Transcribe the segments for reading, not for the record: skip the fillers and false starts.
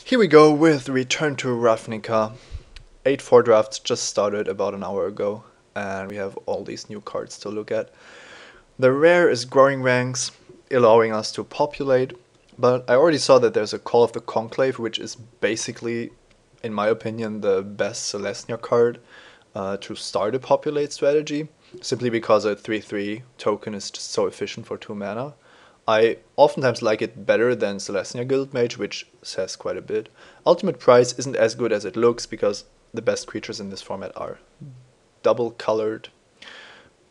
Here we go with Return to Ravnica. 8-4 drafts just started about an hour ago, and we have all these new cards to look at. The rare is Growing Ranks, allowing us to populate, but I already saw that there's a Call of the Conclave, which is basically, in my opinion, the best Selesnya card to start a populate strategy, simply because a 3/3 token is just so efficient for 2 mana. I oftentimes like it better than Selesnya Guildmage, which says quite a bit. Ultimate Price isn't as good as it looks because the best creatures in this format are double colored.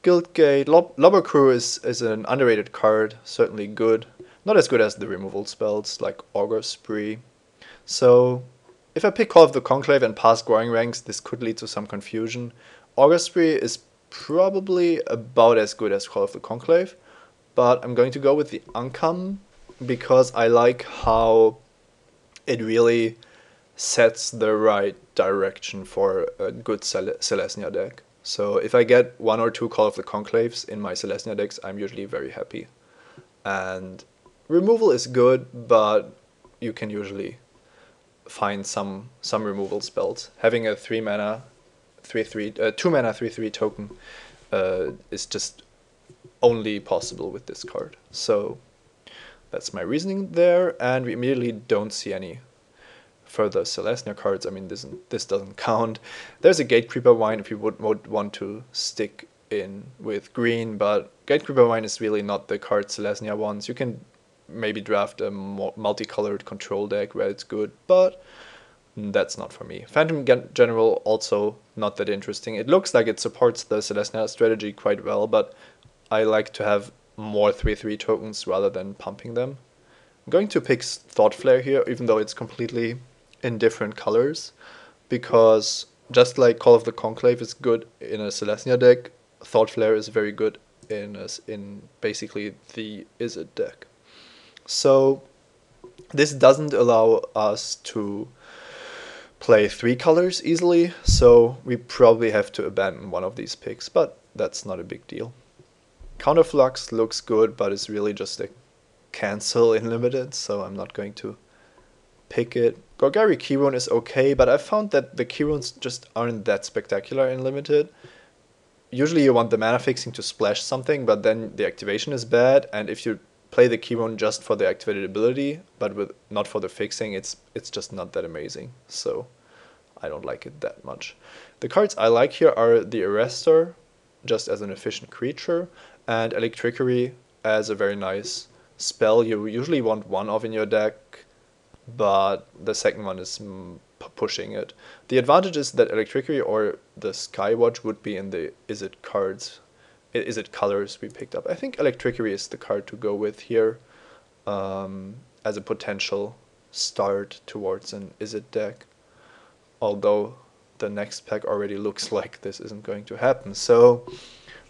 Guildgate, Lobber Crew is an underrated card, certainly good. Not as good as the removal spells like Augur Spree. So if I pick Call of the Conclave and pass Growing Ranks, this could lead to some confusion. Augur Spree is probably about as good as Call of the Conclave, but I'm going to go with the Uncommon because I like how it really sets the right direction for a good Selesnya deck. So if I get 1 or 2 Call of the Conclaves in my Selesnya decks, I'm usually very happy. And removal is good, but you can usually find some removal spells. Having a 2 mana 3/3 token is just only possible with this card. So that's my reasoning there, and we immediately don't see any further Selesnya cards. I mean, this doesn't count. There's a Gatecreeper Wine if you would want to stick in with green, but Gatecreeper Wine is really not the card Selesnya wants. You can maybe draft a multicolored control deck where it's good, but that's not for me. Phantom General also not that interesting. It looks like it supports the Selesnya strategy quite well, but I like to have more 3/3 tokens rather than pumping them. I'm going to pick Thought Flare here, even though it's completely in different colors, because just like Call of the Conclave is good in a Selesnya deck, Thought Flare is very good in basically the Izzet deck. So this doesn't allow us to play 3 colors easily, so we probably have to abandon one of these picks, but that's not a big deal. Counterflux looks good, but it's really just a cancel in limited, so I'm not going to pick it. Gorgari Keyrune is okay, but I found that the Keyrunes just aren't that spectacular in limited. Usually you want the mana fixing to splash something, but then the activation is bad, and if you play the Keyrune just for the activated ability, but not for the fixing, it's just not that amazing. So I don't like it that much. The cards I like here are the Arrestor, just as an efficient creature, and Electrickery as a very nice spell. You usually want one of in your deck, but the second one is pushing it. The advantage is that Electrickery or the Skywatch would be in the Izzet cards. Izzet colors we picked up. I think Electrickery is the card to go with here as a potential start towards an Izzet deck. Although the next pack already looks like this isn't going to happen, so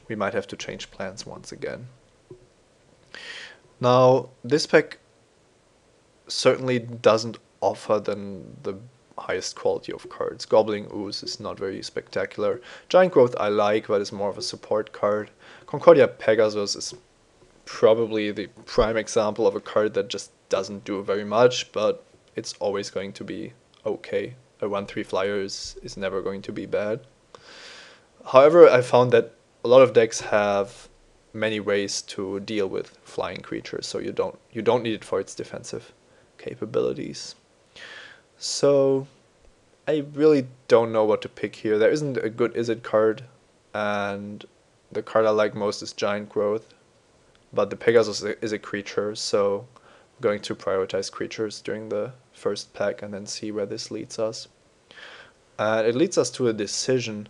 we might have to change plans once again. Now, this pack certainly doesn't offer the highest quality of cards. Gobbling Ooze is not very spectacular. Giant Growth I like, but is more of a support card. Concordia Pegasus is probably the prime example of a card that just doesn't do very much, but it's always going to be okay. A 1/3 flyer is never going to be bad. However, I found that a lot of decks have many ways to deal with flying creatures, so you don't need it for its defensive capabilities. So I really don't know what to pick here. There isn't a good Izzet card, and the card I like most is Giant Growth, but the Pegasus is a creature, so I'm going to prioritize creatures during the first pack and then see where this leads us. And it leads us to a decision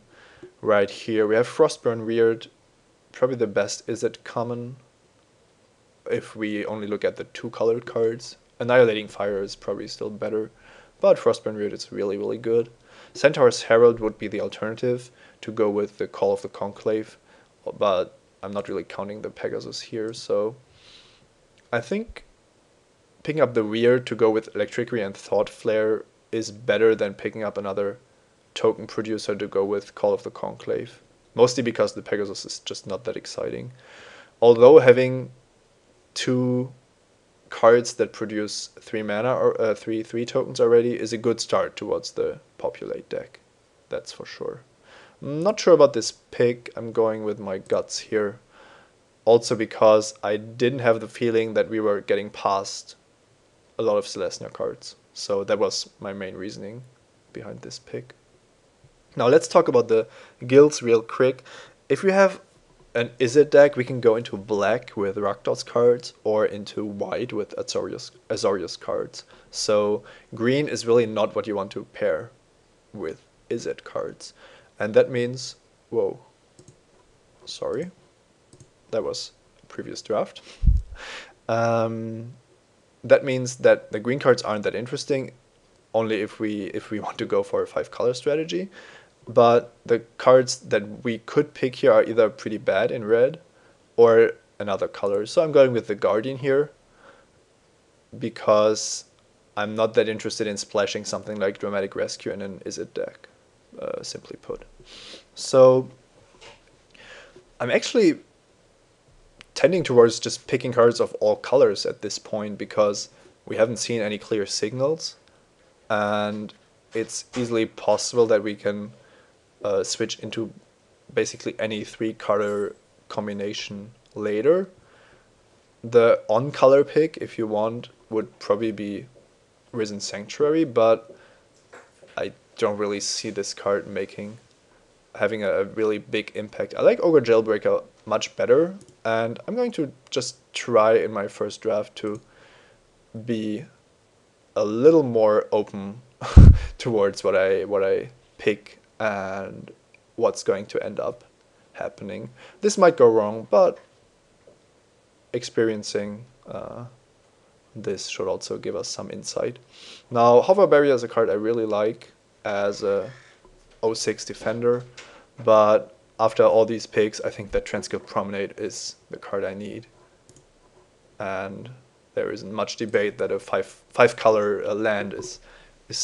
right here. We have Frostburn Weird, probably the best Izzet common if we only look at the 2 colored cards. Annihilating Fire is probably still better, but Frostburn Weird is really, really good. Centaur's Herald would be the alternative to go with the Call of the Conclave, but I'm not really counting the Pegasus here, so I think picking up the Weird to go with Electrickery and Thought Flare is better than picking up another token producer to go with Call of the Conclave. Mostly because the Pegasus is just not that exciting. Although having 2 cards that produce 3 mana or 3 tokens already is a good start towards the populate deck. That's for sure. I'm not sure about this pick. I'm going with my guts here. Also because I didn't have the feeling that we were getting past a lot of Selesnya cards. So that was my main reasoning behind this pick. Now let's talk about the guilds real quick. If we have an Izzet deck, we can go into black with Rakdos cards or into white with Azorius cards. So green is really not what you want to pair with Izzet cards. And that means, whoa, sorry, that was a previous draft. That means that the green cards aren't that interesting, only if we want to go for a 5-color strategy. But the cards that we could pick here are either pretty bad in red or another color. So I'm going with the Guardian here because I'm not that interested in splashing something like Dramatic Rescue in an Izzet deck, simply put. So I'm actually tending towards just picking cards of all colors at this point because we haven't seen any clear signals, and it's easily possible that we can switch into basically any 3-color combination later. The on-color pick, if you want, would probably be Risen Sanctuary, but I don't really see this card having a really big impact. I like Ogre Jailbreaker much better, and I'm going to just try in my first draft to be a little more open towards what I pick and what's going to end up happening. This might go wrong, but experiencing this should also give us some insight. Now, Hover Barrier is a card I really like as a 06 defender, but after all these picks, I think that Transguild Promenade is the card I need. And there isn't much debate that a five-color land is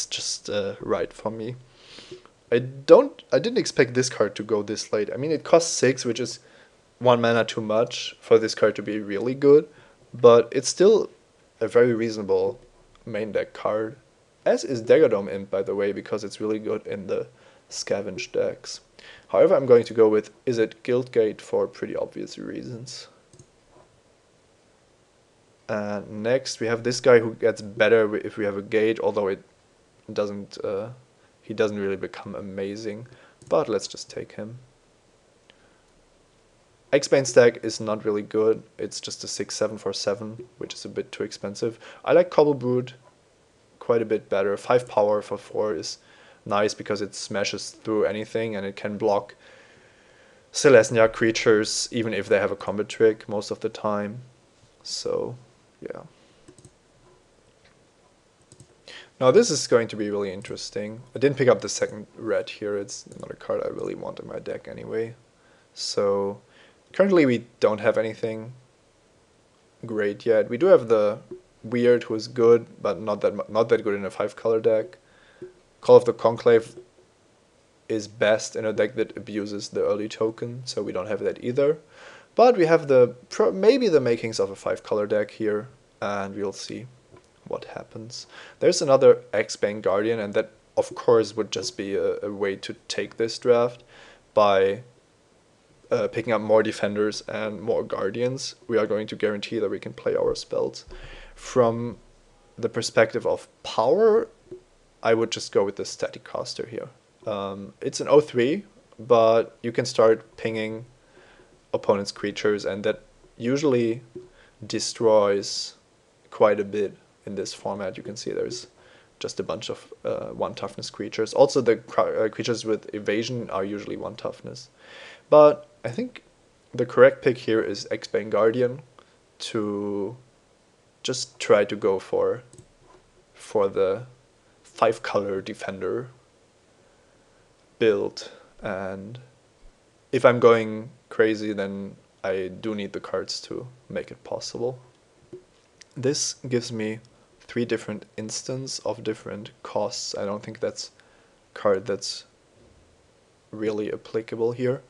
just right for me. I didn't expect this card to go this late. I mean, it costs 6, which is 1 mana too much for this card to be really good, but it's still a very reasonable main deck card, as is Daggerdome Imp, by the way, because it's really good in the scavenge decks. However, I'm going to go with Izzet Guildgate for pretty obvious reasons. And next we have this guy who gets better if we have a gate, although it doesn't he doesn't really become amazing, but let's just take him. X-Bane stack is not really good. It's just a 6/7 for 7, which is a bit too expensive. I like Cobble Brood quite a bit better. 5 power for 4 is nice because it smashes through anything and it can block Selesnya creatures even if they have a combat trick most of the time. So, yeah. Now this is going to be really interesting. I didn't pick up the second red here. It's not a card I really want in my deck anyway. So currently we don't have anything great yet. We do have the Weird, who is good, but not that good in a 5-color deck. Call of the Conclave is best in a deck that abuses the early token, so we don't have that either. But we have maybe the makings of a 5-color deck here, and we'll see what happens. There's another X-Bane Guardian, and that of course would just be a way to take this draft by picking up more defenders and more guardians. We are going to guarantee that we can play our spells. From the perspective of power, I would just go with the Static Caster here. It's an 0/3, but you can start pinging opponent's creatures, and that usually destroys quite a bit in this format. You can see there's just a bunch of 1 toughness creatures. Also, the creatures with evasion are usually 1 toughness. But I think the correct pick here is X-Bane Guardian to just try to go for the 5-color defender build. And if I'm going crazy, then I do need the cards to make it possible. This gives me 3 different instances of different costs. I don't think that's a card that's really applicable here.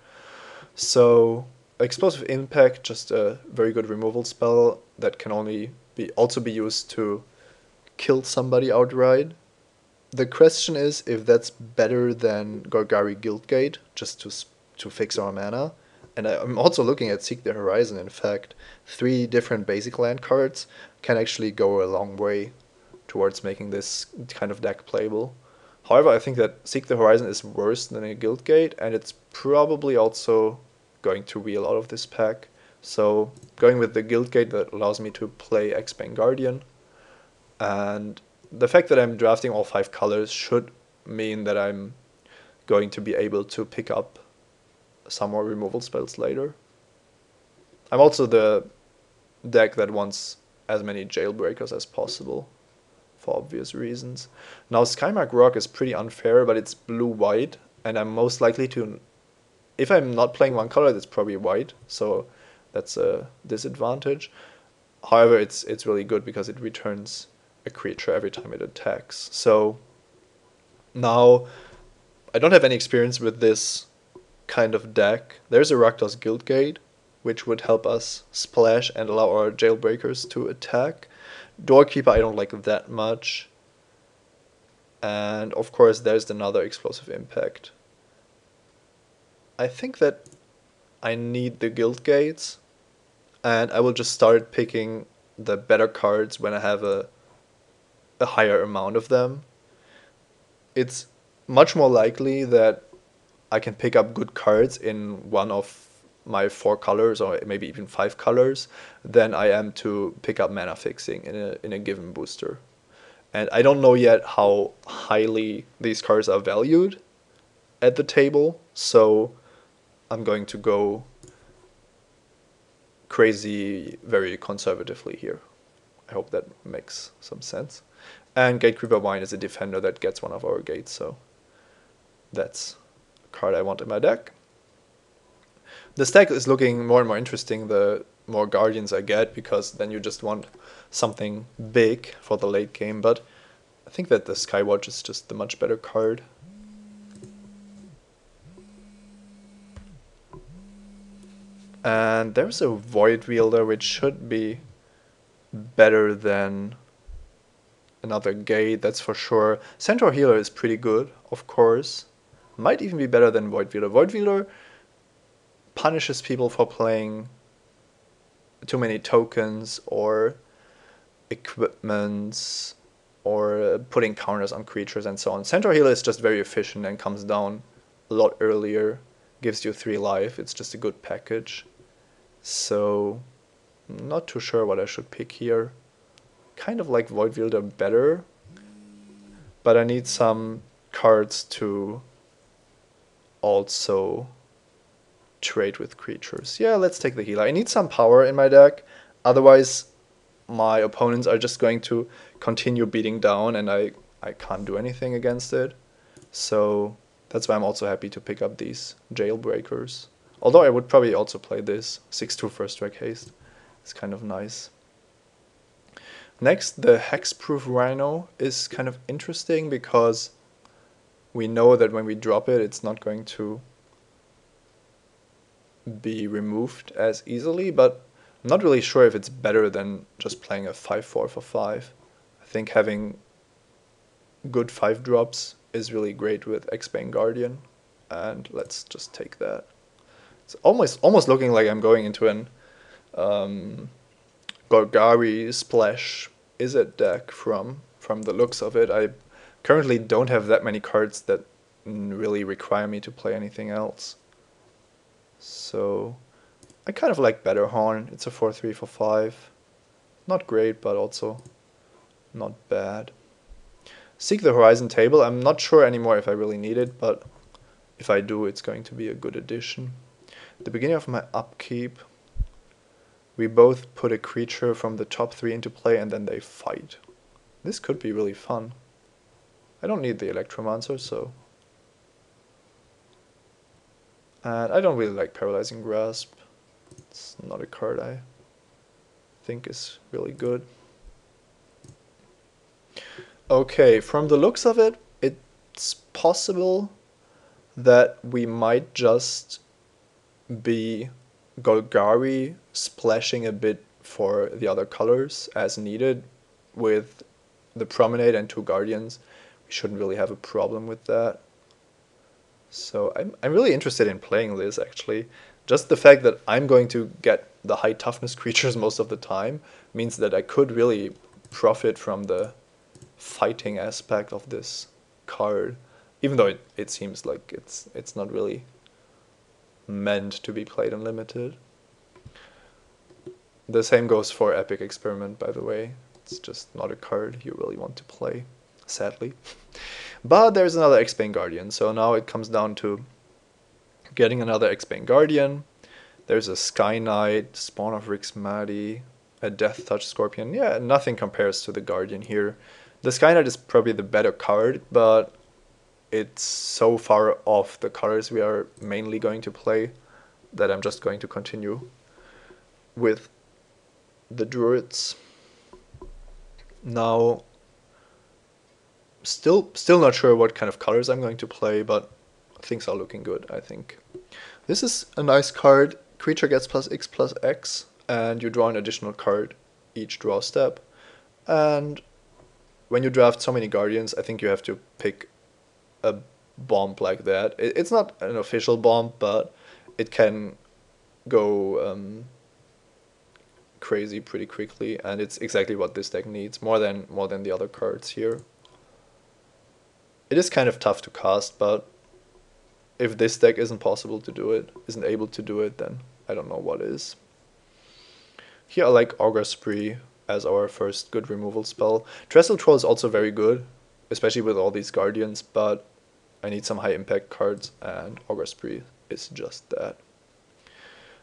So Explosive Impact, just a very good removal spell that can only also be used to kill somebody outright. The question is if that's better than Golgari Guildgate, just to fix our mana. And I'm also looking at Seek the Horizon, in fact. 3 different basic land cards can actually go a long way towards making this kind of deck playable. However, I think that Seek the Horizon is worse than a Guildgate, and it's probably also going to wheel out of this pack. So going with the Guildgate, that allows me to play X-Bane Guardian. And the fact that I'm drafting all 5 colors should mean that I'm going to be able to pick up some more removal spells later. I'm also the deck that wants as many Jailbreakers as possible, for obvious reasons. Now Skymark Rock is pretty unfair, but it's blue-white, and I'm most likely to... If I'm not playing one color, it's probably white, so that's a disadvantage. However, it's really good because it returns a creature every time it attacks. So now I don't have any experience with this kind of deck. There's a Rakdos Guildgate, which would help us splash and allow our Jailbreakers to attack. Doorkeeper I don't like that much. And of course there's another Explosive Impact. I think that I need the Guildgates, and I will just start picking the better cards when I have a higher amount of them. It's much more likely that I can pick up good cards in one of my 4 colors, or maybe even 5 colors, than I am to pick up mana fixing in a given booster. And I don't know yet how highly these cards are valued at the table, so I'm going to go crazy very conservatively here. I hope that makes some sense. And Gatecreeper Wine is a defender that gets one of our gates, so that's a card I want in my deck. The stack is looking more and more interesting the more Guardians I get, because then you just want something big for the late game, but I think that the Skywatch is just the much better card. And there's a Void Wielder, which should be better than another gate, that's for sure. Centaur Healer is pretty good, of course. Might even be better than Void Wielder. Void Wielder punishes people for playing too many tokens or equipments or putting counters on creatures and so on. Centaur Healer is just very efficient and comes down a lot earlier, gives you 3 life. It's just a good package. So not too sure what I should pick here. Kind of like Void Wielder better, but I need some cards to also trade with creatures. Yeah, let's take the healer. I need some power in my deck, otherwise my opponents are just going to continue beating down and I can't do anything against it. So that's why I'm also happy to pick up these Jailbreakers. Although I would probably also play this 6/2 first strike haste. It's kind of nice. Next, the Hexproof Rhino is kind of interesting because we know that when we drop it, it's not going to be removed as easily, but I'm not really sure if it's better than just playing a 5/4 for 5. I think having good 5 drops is really great with X-Bane Guardian, and let's just take that. It's almost looking like I'm going into an Golgari Splash Izzet deck from the looks of it. I currently don't have that many cards that really require me to play anything else. So I kind of like Better Horn. It's a 4/3 for 5. Not great, but also not bad. Seek the Horizon table. I'm not sure anymore if I really need it, but if I do, it's going to be a good addition. At the beginning of my upkeep, we both put a creature from the top 3 into play and then they fight. This could be really fun. I don't need the Electromancer, so... And I don't really like Paralyzing Grasp. It's not a card I think is really good. Okay, from the looks of it, it's possible that we might just be Golgari splashing a bit for the other colors as needed. With the Promenade and 2 Guardians, we shouldn't really have a problem with that. So I'm really interested in playing this, actually. Just the fact that I'm going to get the high toughness creatures most of the time means that I could really profit from the fighting aspect of this card, even though it seems like it's not really meant to be played unlimited. The same goes for Epic Experiment, by the way. It's just not a card you really want to play, sadly. But there's another X-Bane Guardian, so now it comes down to getting another X-Bane Guardian. There's a Sky Knight, Spawn of Rixmadi, a Death Touch Scorpion. Yeah, nothing compares to the Guardian here. The Sky Knight is probably the better card, but it's so far off the colors we are mainly going to play that I'm just going to continue with the Druids. Now, still not sure what kind of colors I'm going to play, but things are looking good, I think. This is a nice card. Creature gets +X/+X, and you draw an additional card each draw step. And when you draft so many Guardians, I think you have to pick a bomb like that. It's not an official bomb, but it can go crazy pretty quickly, and it's exactly what this deck needs, more than the other cards here. It is kind of tough to cast, but if this deck isn't possible to do it, isn't able to do it, then I don't know what is. Here I like Augur Spree as our first good removal spell. Trestle Troll is also very good, especially with all these Guardians, but I need some high impact cards, and Augur Spree is just that.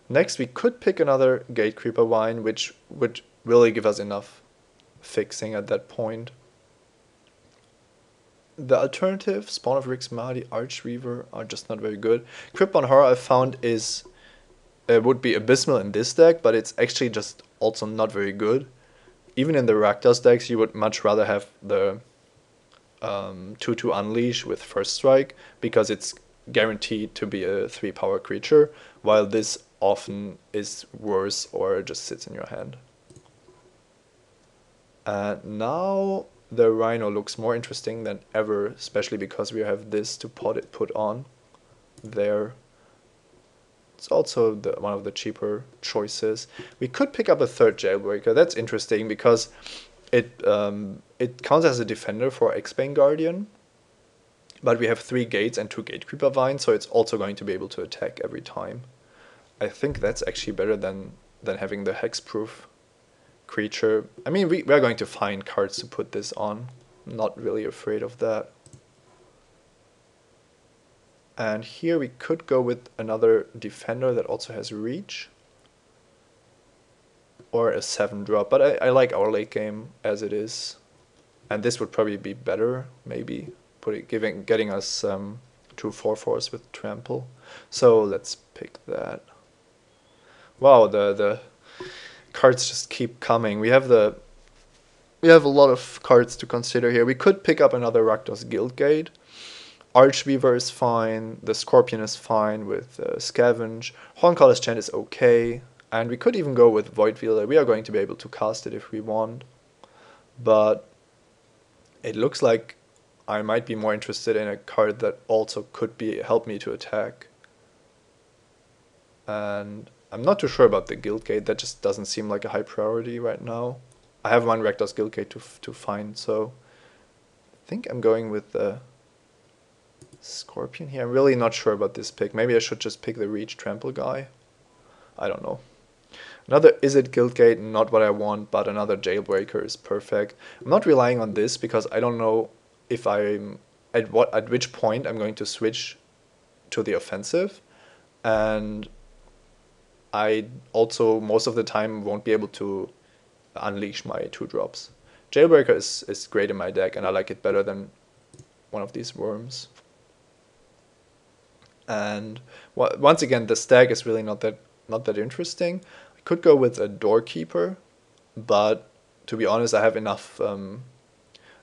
Next, we could pick another Gatecreeper Vine, which would really give us enough fixing at that point. The alternative, Spawn of Rixmadi, Archreaver, are just not very good. Cryptborn Horror I found is would be abysmal in this deck, but it's actually just also not very good. Even in the Rakdos decks, you would much rather have the 2/2 Unleash with First Strike, because it's guaranteed to be a 3-power creature, while this often is worse or just sits in your hand. And now the Rhino looks more interesting than ever, especially because we have this to put on there. It's also one of the cheaper choices. We could pick up a third Jailbreaker. That's interesting because it counts as a defender for X-Bane Guardian, but we have 3 gates and 2 Gatecreeper Vines, so it's also going to be able to attack every time. I think that's actually better than having the hexproof creature. I mean, we are going to find cards to put this on. I'm not really afraid of that. And here we could go with another defender that also has reach, or a 7-drop, but I like our late game as it is, and this would probably be better, maybe getting us 2 4/4s with trample. So let's pick that. Wow, the cards just keep coming. We have a lot of cards to consider here. We could pick up another Rakdos Guildgate. Archweaver is fine. The Scorpion is fine with Scavenge. Horncaller's Chant is okay. And we could even go with Void Wheeler. We are going to be able to cast it if we want. But it looks like I might be more interested in a card that also could help me to attack. And I'm not too sure about the Guildgate. That just doesn't seem like a high priority right now. I have one Rakdos Guildgate to find, so I think I'm going with the Scorpion here. I'm really not sure about this pick. Maybe I should just pick the Reach Trample guy. I don't know. Another Izzet Guildgate, not what I want, but another Jailbreaker is perfect. I'm not relying on this because I don't know if I'm at which point I'm going to switch to the offensive, and I also most of the time won't be able to unleash my 2-drops. Jailbreaker is great in my deck, and I like it better than one of these worms. And once again, the stack is really not that interesting. I could go with a Doorkeeper, but to be honest, I have enough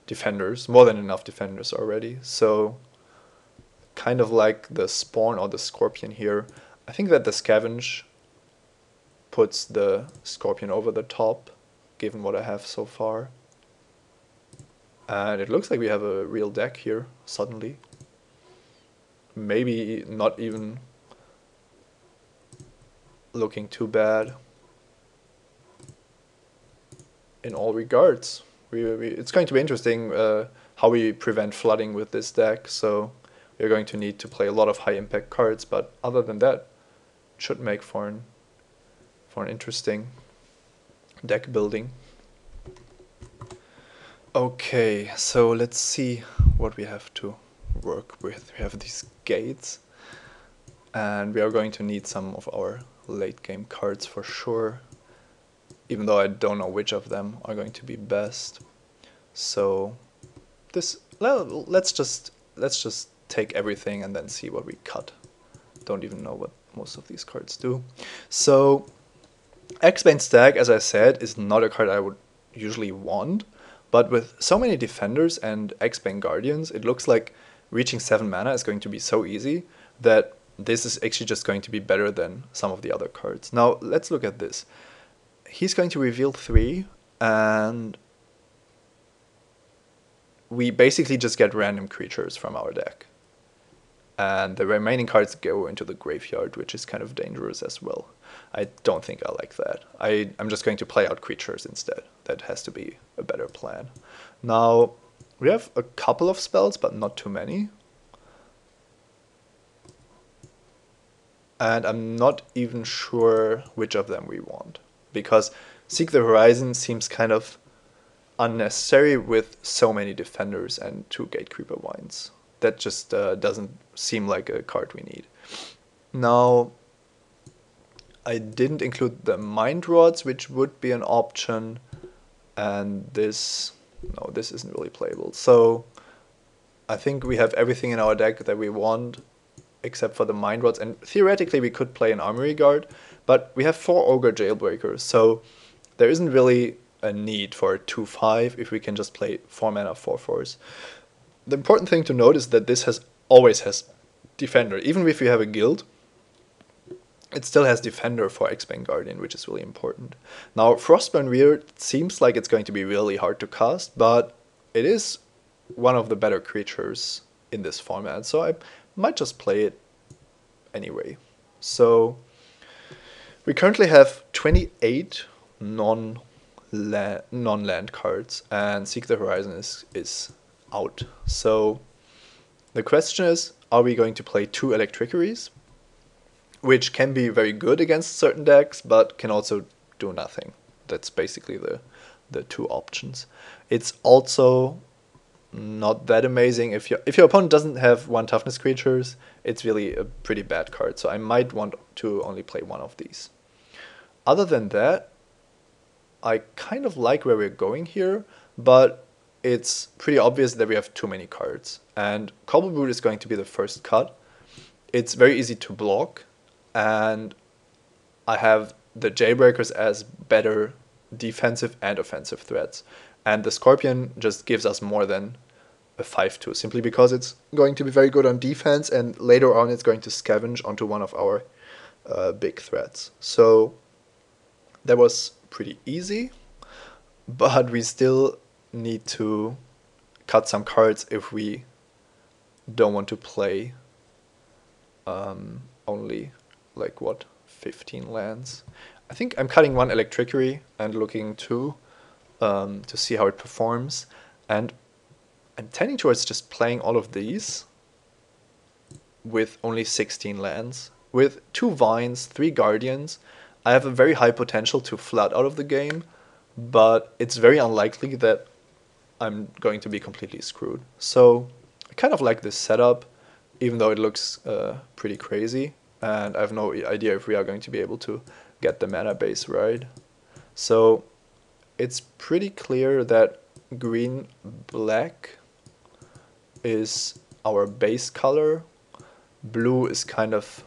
defenders, more than enough defenders already. So kind of like the Spawn or the Scorpion here. I think that the Scavenge puts the Scorpion over the top, given what I have so far. And it looks like we have a real deck here, suddenly. Maybe not even looking too bad in all regards. It's going to be interesting how we prevent flooding with this deck, so we're going to need to play a lot of high impact cards, but other than that, it should make for an interesting deck building. Okay, so let's see what we have to work with. We have these gates, and we are going to need some of our late game cards for sure, even though I don't know which of them are going to be best. So let's just take everything and then see what we cut. Don't even know what most of these cards do. So X-Bane Stag, as I said, is not a card I would usually want, but with so many defenders and X-Bane Guardians, it looks like reaching 7 mana is going to be so easy that this is actually just going to be better than some of the other cards. Now, let's look at this. He's going to reveal 3, and we basically just get random creatures from our deck. And the remaining cards go into the graveyard, which is kind of dangerous as well. I don't think I like that. I'm just going to play out creatures instead. That has to be a better plan. Now, we have a couple of spells, but not too many. And I'm not even sure which of them we want, because Seek the Horizon seems kind of unnecessary with so many defenders and 2 Gatecreeper Vines. That just doesn't seem like a card we need. Now, I didn't include the Mind Rods, which would be an option, and this isn't really playable. So I think we have everything in our deck that we want, except for the Mind Rods, and theoretically we could play an Armory Guard, but we have 4 Ogre Jailbreakers, so there isn't really a need for a 2/5 if we can just play 4 mana 4/4s. The important thing to note is that this always has Defender. Even if you have a guild, it still has Defender for X-Bane Guardian, which is really important. Now, Frostburn Weird seems like it's going to be really hard to cast, but it is one of the better creatures in this format, so I might just play it anyway. So we currently have 28 non-land cards, and Seek the Horizon is out. So the question is, are we going to play 2 Electricaries, which can be very good against certain decks, but can also do nothing? That's basically the 2 options. It's also not that amazing. If your opponent doesn't have 1 toughness creatures, it's really a pretty bad card, so I might want to only play 1 of these. Other than that, I kind of like where we're going here, but it's pretty obvious that we have too many cards, and Cobble Brute is going to be the first cut. It's very easy to block, and I have the Jailbreakers as better defensive and offensive threats, and the Scorpion just gives us more than a 5/2, simply because it's going to be very good on defense, and later on it's going to scavenge onto one of our big threats. So that was pretty easy, but we still need to cut some cards if we don't want to play only, like, what, 15 lands. I think I'm cutting 1 Electricary and looking to see how it performs, and I'm tending towards just playing all of these with only 16 lands. With 2 Vines, 3 Guardians, I have a very high potential to flood out of the game, but it's very unlikely that I'm going to be completely screwed. So I kind of like this setup, even though it looks pretty crazy, and I have no idea if we are going to be able to get the mana base right. So it's pretty clear that green-black is our base color. Blue is kind of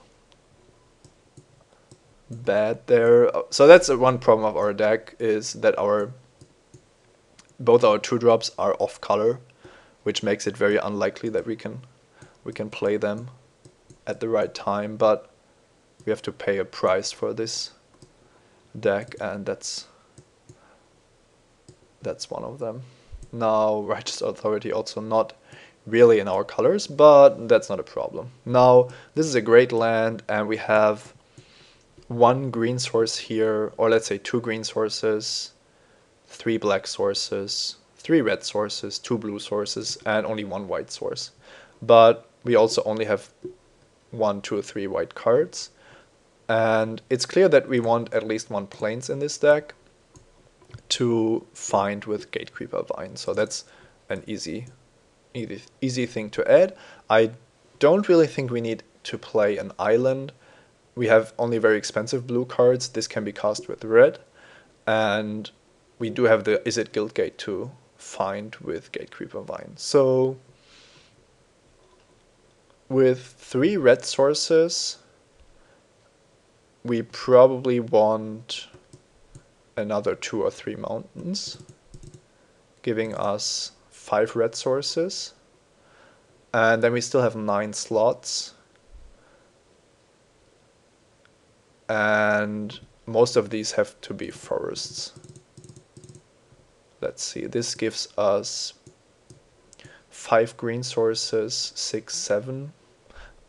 bad there. So that's one problem of our deck, is that both our 2-drops are off color, which makes it very unlikely that we can play them at the right time, but we have to pay a price for this deck, and that's one of them. Now, Righteous Authority also not really in our colors, but that's not a problem. Now, this is a great land, and we have one green source here, or let's say 2 green sources, 3 black sources, 3 red sources, 2 blue sources, and only 1 white source. But we also only have 1, 2, or 3 white cards. And it's clear that we want at least 1 plains in this deck to find with Gatecreeper Vine. So that's an easy thing to add. I don't really think we need to play an island. We have only very expensive blue cards. This can be cast with red. And we do have the Izzet Guildgate to find with Gatecreeper Vine. So with 3 red sources, we probably want another 2 or 3 mountains, giving us 5 red sources. And then we still have 9 slots. And most of these have to be forests. Let's see, this gives us 5 green sources, 6, 7.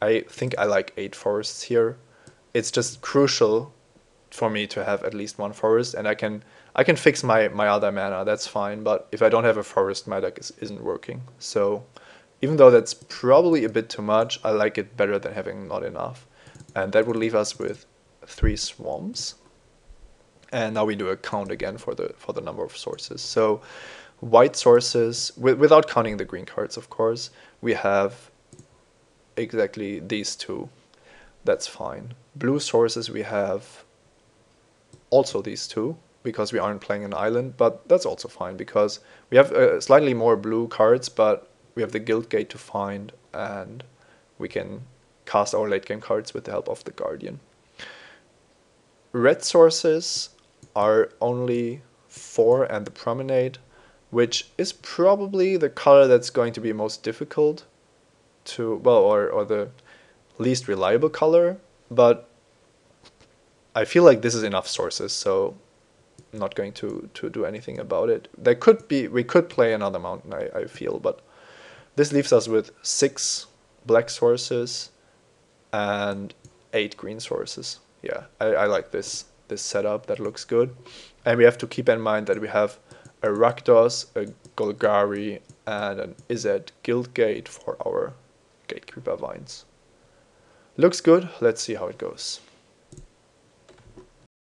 I think I like 8 forests here. It's just crucial for me to have at least 1 forest, and I can fix my other mana, that's fine, but if I don't have a forest, my deck isn't working. So even though that's probably a bit too much, I like it better than having not enough. And that would leave us with 3 swamps. And now we do a count again for the number of sources. So white sources, without counting the green cards, of course, we have exactly these 2. That's fine. Blue sources, we have also these 2, because we aren't playing an island, but that's also fine, because we have slightly more blue cards, but we have the Guildgate to find, and we can cast our late game cards with the help of the Guardian. Red sources are only 4 and the Promenade, which is probably the color that's going to be most difficult to, well, or the least reliable color, but I feel like this is enough sources, so I'm not going to do anything about it. We could play another mountain, I feel, but this leaves us with 6 black sources and 8 green sources. Yeah, I like this setup, that looks good. And we have to keep in mind that we have a Rakdos, a Golgari, and an Izzet Guildgate for our Gatecreeper Vines. Looks good, let's see how it goes.